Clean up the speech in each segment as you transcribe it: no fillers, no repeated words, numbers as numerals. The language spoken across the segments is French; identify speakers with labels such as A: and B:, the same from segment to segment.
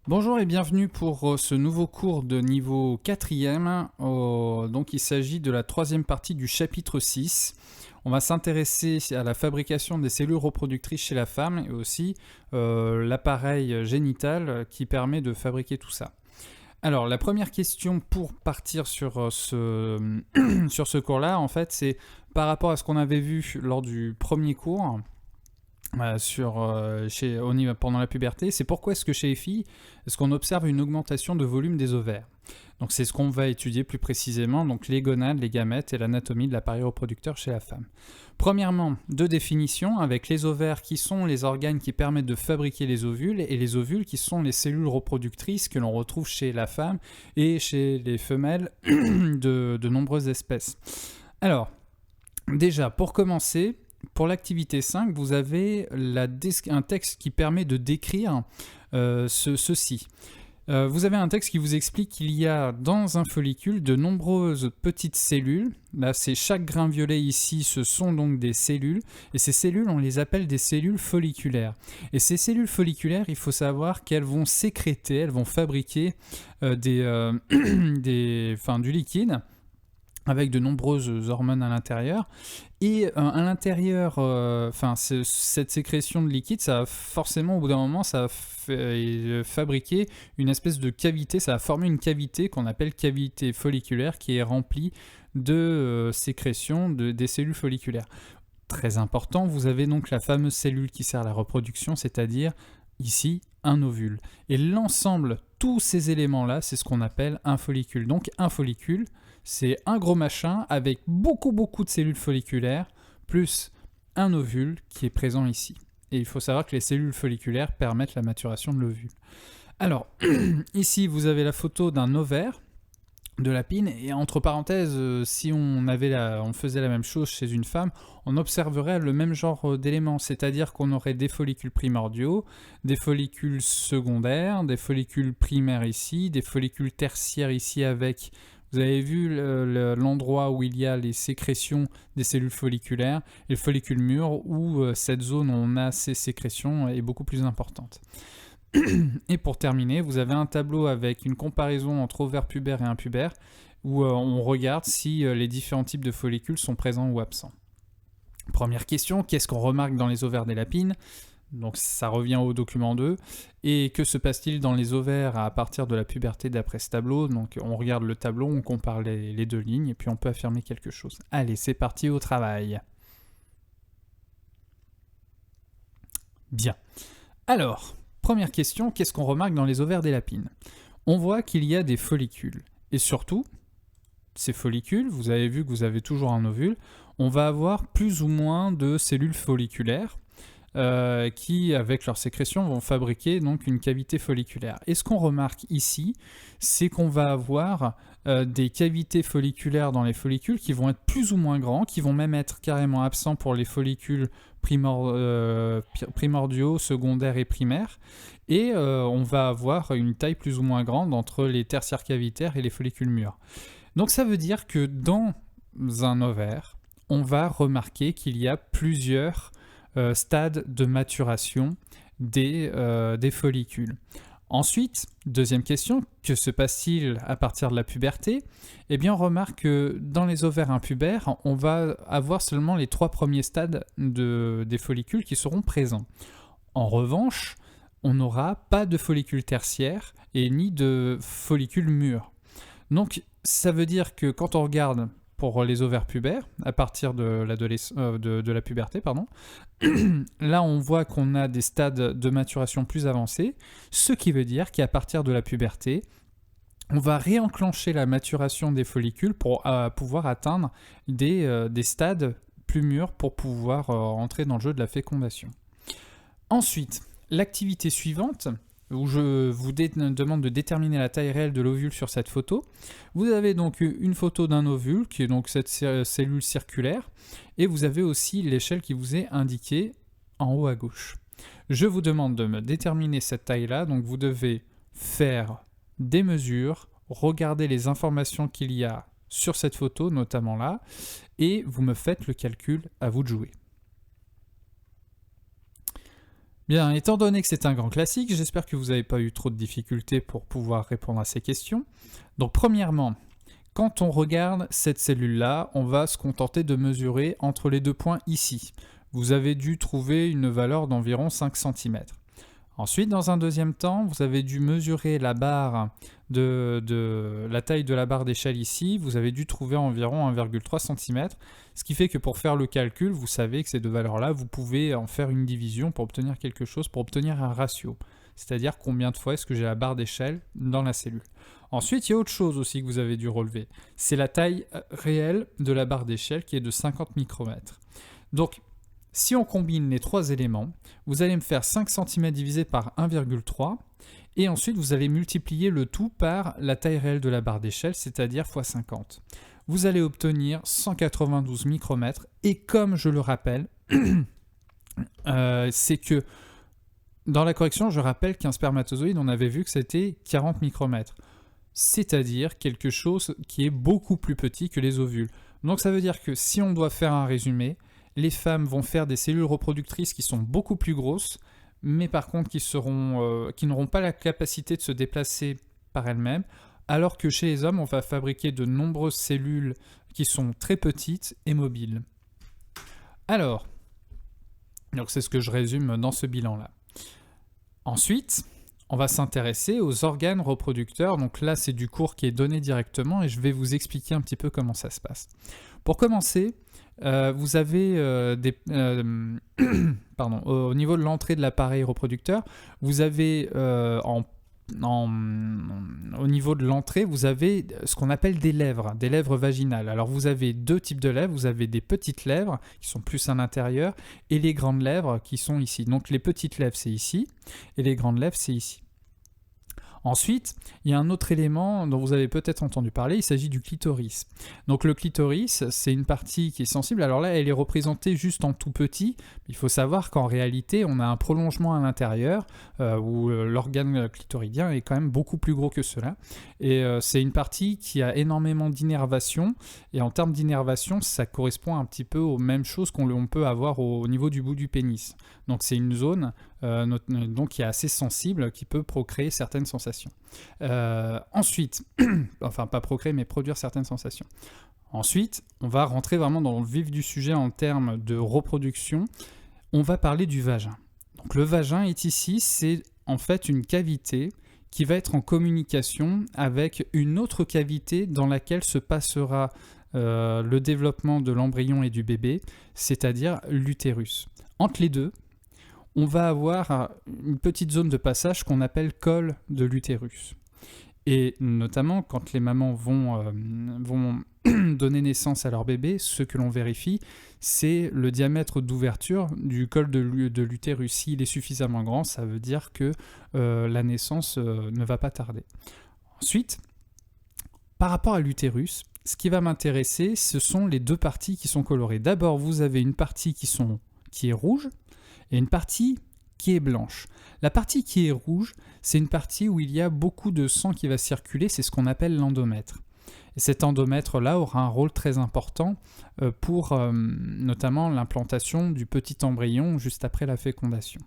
A: Bonjour et bienvenue pour ce nouveau cours de niveau 4e. Donc il s'agit de la troisième partie du chapitre 6. On va s'intéresser à la fabrication des cellules reproductrices chez la femme et aussi l'appareil génital qui permet de fabriquer tout ça. Alors la première question pour partir sur sur ce cours-là, en fait, c'est par rapport à ce qu'on avait vu lors du premier cours. Pendant la puberté, c'est pourquoi est-ce que chez les filles, est-ce qu'on observe une augmentation de volume des ovaires. Donc c'est ce qu'on va étudier plus précisément, donc les gonades, les gamètes et l'anatomie de l'appareil reproducteur chez la femme. Premièrement, deux définitions, avec les ovaires qui sont les organes qui permettent de fabriquer les ovules, et les ovules qui sont les cellules reproductrices que l'on retrouve chez la femme et chez les femelles de nombreuses espèces. Alors, déjà, pour commencer, pour l'activité 5, vous avez un texte qui permet de décrire ceci. Vous avez un texte qui vous explique qu'il y a dans un follicule de nombreuses petites cellules. Là, c'est chaque grain violet ici, ce sont donc des cellules. Et ces cellules, on les appelle des cellules folliculaires. Et ces cellules folliculaires, il faut savoir qu'elles vont sécréter, elles vont fabriquer du liquide, avec de nombreuses hormones à l'intérieur. Et à l'intérieur, cette sécrétion de liquide, ça va forcément, au bout d'un moment, ça va fabriquer une espèce de cavité, ça va former une cavité qu'on appelle cavité folliculaire, qui est remplie de sécrétion des cellules folliculaires. Très important, vous avez donc la fameuse cellule qui sert à la reproduction, c'est-à-dire ici un ovule. Et l'ensemble, tous ces éléments-là, c'est ce qu'on appelle un follicule. Donc un follicule, c'est un gros machin avec beaucoup de cellules folliculaires, plus un ovule qui est présent ici. Et il faut savoir que les cellules folliculaires permettent la maturation de l'ovule. Alors, ici, vous avez la photo d'un ovaire de la pine, et entre parenthèses, si on faisait la même chose chez une femme, on observerait le même genre d'éléments, c'est-à-dire qu'on aurait des follicules primordiaux, des follicules secondaires, des follicules primaires ici, des follicules tertiaires ici avec... Vous avez vu l'endroit où il y a les sécrétions des cellules folliculaires, et le follicule mûr où cette zone où on a ces sécrétions est beaucoup plus importante. Et pour terminer, vous avez un tableau avec une comparaison entre ovaire pubère et impubère, où on regarde si les différents types de follicules sont présents ou absents. Première question, qu'est-ce qu'on remarque dans les ovaires des lapines ? Donc ça revient au document 2. Et que se passe-t-il dans les ovaires à partir de la puberté d'après ce tableau ? Donc on regarde le tableau, on compare les deux lignes, et puis on peut affirmer quelque chose. Allez, c'est parti au travail. Bien. Alors... Première question, qu'est-ce qu'on remarque dans les ovaires des lapines ? On voit qu'il y a des follicules. Et surtout, ces follicules, vous avez vu que vous avez toujours un ovule, on va avoir plus ou moins de cellules folliculaires qui, avec leur sécrétion, vont fabriquer donc une cavité folliculaire. Et ce qu'on remarque ici, c'est qu'on va avoir des cavités folliculaires dans les follicules qui vont être plus ou moins grands, qui vont même être carrément absents pour les follicules primordiaux, secondaires et primaires. Et on va avoir une taille plus ou moins grande entre les tertiaires cavitaires et les follicules mûrs. Donc ça veut dire que dans un ovaire, on va remarquer qu'il y a plusieurs stade de maturation des follicules. Ensuite, deuxième question, que se passe-t-il à partir de la puberté ? Eh bien, on remarque que dans les ovaires impubères, on va avoir seulement les 3 premiers stades des follicules qui seront présents. En revanche, on n'aura pas de follicules tertiaires et ni de follicules mûrs. Donc, ça veut dire que quand on regarde pour les ovaires pubères, à partir de la puberté, là on voit qu'on a des stades de maturation plus avancés, ce qui veut dire qu'à partir de la puberté, on va réenclencher la maturation des follicules pour pouvoir atteindre des stades plus mûrs pour pouvoir entrer dans le jeu de la fécondation. Ensuite, l'activité suivante, où je vous demande de déterminer la taille réelle de l'ovule sur cette photo. Vous avez donc une photo d'un ovule, qui est donc cette cellule circulaire, et vous avez aussi l'échelle qui vous est indiquée en haut à gauche. Je vous demande de me déterminer cette taille-là, donc vous devez faire des mesures, regarder les informations qu'il y a sur cette photo, notamment là, et vous me faites le calcul, à vous de jouer. Bien, étant donné que c'est un grand classique, j'espère que vous n'avez pas eu trop de difficultés pour pouvoir répondre à ces questions. Donc premièrement, quand on regarde cette cellule-là, on va se contenter de mesurer entre les 2 points ici. Vous avez dû trouver une valeur d'environ 5 cm. Ensuite, dans un deuxième temps, vous avez dû mesurer la barre la taille de la barre d'échelle ici. Vous avez dû trouver environ 1,3 cm. Ce qui fait que pour faire le calcul, vous savez que ces deux valeurs-là, vous pouvez en faire une division pour obtenir quelque chose, pour obtenir un ratio. C'est-à-dire combien de fois est-ce que j'ai la barre d'échelle dans la cellule. Ensuite, il y a autre chose aussi que vous avez dû relever. C'est la taille réelle de la barre d'échelle qui est de 50 micromètres. Donc, si on combine les trois éléments, vous allez me faire 5 cm divisé par 1,3 et ensuite vous allez multiplier le tout par la taille réelle de la barre d'échelle, c'est-à-dire x 50. Vous allez obtenir 192 micromètres et comme je le rappelle, c'est que dans la correction, je rappelle qu'un spermatozoïde, on avait vu que c'était 40 micromètres, c'est-à-dire quelque chose qui est beaucoup plus petit que les ovules. Donc ça veut dire que si on doit faire un résumé, les femmes vont faire des cellules reproductrices qui sont beaucoup plus grosses, mais par contre qui n'auront pas la capacité de se déplacer par elles-mêmes, alors que chez les hommes, on va fabriquer de nombreuses cellules qui sont très petites et mobiles. Alors, donc c'est ce que je résume dans ce bilan-là. Ensuite, on va s'intéresser aux organes reproducteurs. Donc là, c'est du cours qui est donné directement et je vais vous expliquer un petit peu comment ça se passe. Pour commencer, vous avez au niveau de l'entrée de l'appareil reproducteur, vous avez au niveau de l'entrée, vous avez ce qu'on appelle des lèvres vaginales. Alors vous avez deux types de lèvres, vous avez des petites lèvres qui sont plus à l'intérieur et les grandes lèvres qui sont ici. Donc les petites lèvres c'est ici et les grandes lèvres c'est ici. Ensuite, il y a un autre élément dont vous avez peut-être entendu parler, il s'agit du clitoris. Donc le clitoris, c'est une partie qui est sensible. Alors là, elle est représentée juste en tout petit. Il faut savoir qu'en réalité, on a un prolongement à l'intérieur où l'organe clitoridien est quand même beaucoup plus gros que cela. Et c'est une partie qui a énormément d'innervation. Et en termes d'innervation, ça correspond un petit peu aux mêmes choses qu'on peut avoir au niveau du bout du pénis. Donc c'est une zone donc qui est assez sensible, qui peut procréer certaines sensations. Ensuite, enfin pas procréer, mais produire certaines sensations. Ensuite, on va rentrer vraiment dans le vif du sujet en termes de reproduction. On va parler du vagin. Donc le vagin est ici, c'est en fait une cavité qui va être en communication avec une autre cavité dans laquelle se passera le développement de l'embryon et du bébé, c'est-à-dire l'utérus. Entre les deux, on va avoir une petite zone de passage qu'on appelle col de l'utérus. Et notamment, quand les mamans vont donner naissance à leur bébé, ce que l'on vérifie, c'est le diamètre d'ouverture du col de l'utérus. S'il est suffisamment grand, ça veut dire que la naissance ne va pas tarder. Ensuite, par rapport à l'utérus, ce qui va m'intéresser, ce sont les deux parties qui sont colorées. D'abord, vous avez une partie qui est rouge, et une partie qui est blanche. La partie qui est rouge, c'est une partie où il y a beaucoup de sang qui va circuler, c'est ce qu'on appelle l'endomètre. Et cet endomètre-là aura un rôle très important pour notamment l'implantation du petit embryon juste après la fécondation.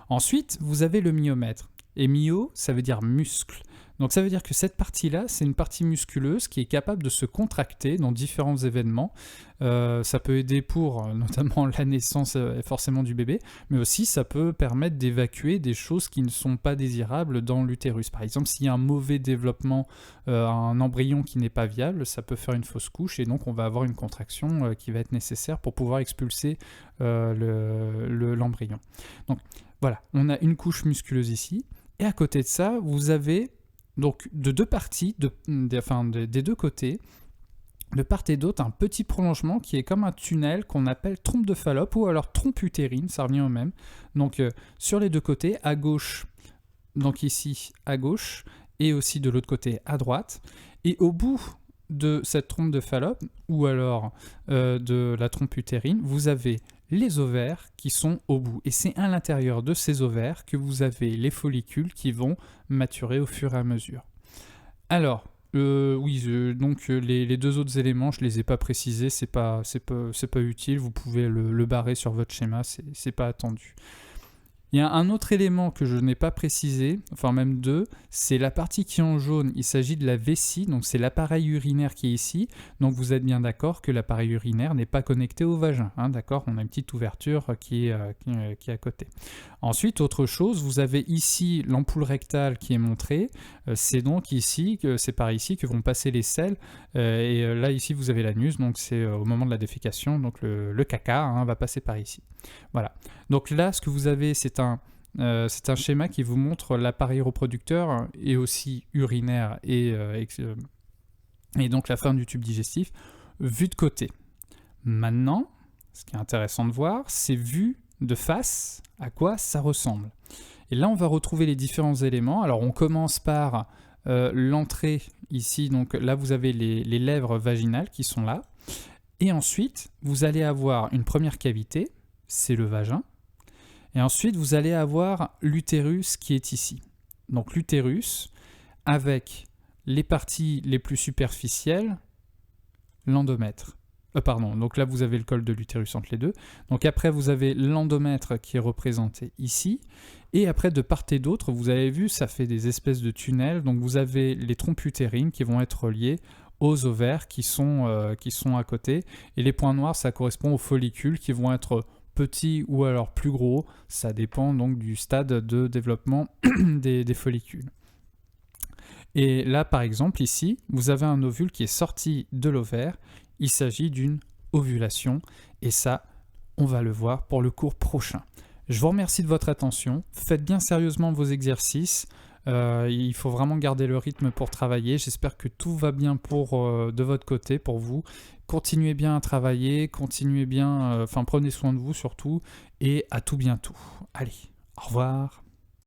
A: Ensuite, vous avez le myomètre. Et myo, ça veut dire muscle. Donc ça veut dire que cette partie-là, c'est une partie musculeuse qui est capable de se contracter dans différents événements. Ça peut aider pour notamment la naissance forcément du bébé, mais aussi ça peut permettre d'évacuer des choses qui ne sont pas désirables dans l'utérus. Par exemple, s'il y a un mauvais développement, un embryon qui n'est pas viable, ça peut faire une fausse couche et donc on va avoir une contraction qui va être nécessaire pour pouvoir expulser l'embryon. Donc voilà, on a une couche musculeuse ici, et à côté de ça, vous avez donc de deux parties, des deux côtés, de part et d'autre, un petit prolongement qui est comme un tunnel qu'on appelle trompe de Fallope ou alors trompe utérine, ça revient au même. Donc sur les deux côtés, à gauche, donc ici à gauche, et aussi de l'autre côté à droite. Et au bout de cette trompe de Fallope, ou alors de la trompe utérine, vous avez les ovaires qui sont au bout. Et c'est à l'intérieur de ces ovaires que vous avez les follicules qui vont maturer au fur et à mesure. Alors, donc les deux autres éléments, je ne les ai pas précisés, c'est pas utile, vous pouvez le barrer sur votre schéma, c'est pas attendu. Il y a un autre élément que je n'ai pas précisé, enfin même deux, c'est la partie qui est en jaune, il s'agit de la vessie, donc c'est l'appareil urinaire qui est ici, donc vous êtes bien d'accord que l'appareil urinaire n'est pas connecté au vagin, hein, d'accord? On a une petite ouverture qui est à côté. Ensuite, autre chose, vous avez ici l'ampoule rectale qui est montrée, c'est donc ici, c'est par ici que vont passer les selles, et là ici vous avez l'anus, donc c'est au moment de la défécation, donc le caca hein, va passer par ici. Voilà. Donc là, ce que vous avez, c'est un schéma qui vous montre l'appareil reproducteur et aussi urinaire et donc la fin du tube digestif, vu de côté. Maintenant, ce qui est intéressant de voir, c'est vu de face à quoi ça ressemble. Et là, on va retrouver les différents éléments. Alors, on commence par l'entrée ici. Donc là, vous avez les lèvres vaginales qui sont là. Et ensuite, vous allez avoir une première cavité, c'est le vagin. Et ensuite, vous allez avoir l'utérus qui est ici. Donc l'utérus, avec les parties les plus superficielles, l'endomètre. Donc là, vous avez le col de l'utérus entre les deux. Donc après, vous avez l'endomètre qui est représenté ici. Et après, de part et d'autre, vous avez vu, ça fait des espèces de tunnels. Donc vous avez les trompes utérines qui vont être reliées aux ovaires qui sont à côté. Et les points noirs, ça correspond aux follicules qui vont être petits ou alors plus gros. Ça dépend donc du stade de développement des follicules. Et là, par exemple, ici, vous avez un ovule qui est sorti de l'ovaire. Il s'agit d'une ovulation. Et ça, on va le voir pour le cours prochain. Je vous remercie de votre attention. Faites bien sérieusement vos exercices. Il faut vraiment garder le rythme pour travailler. J'espère que tout va bien de votre côté, pour vous. Continuez bien à travailler, prenez soin de vous surtout. Et à tout bientôt. Allez, au revoir.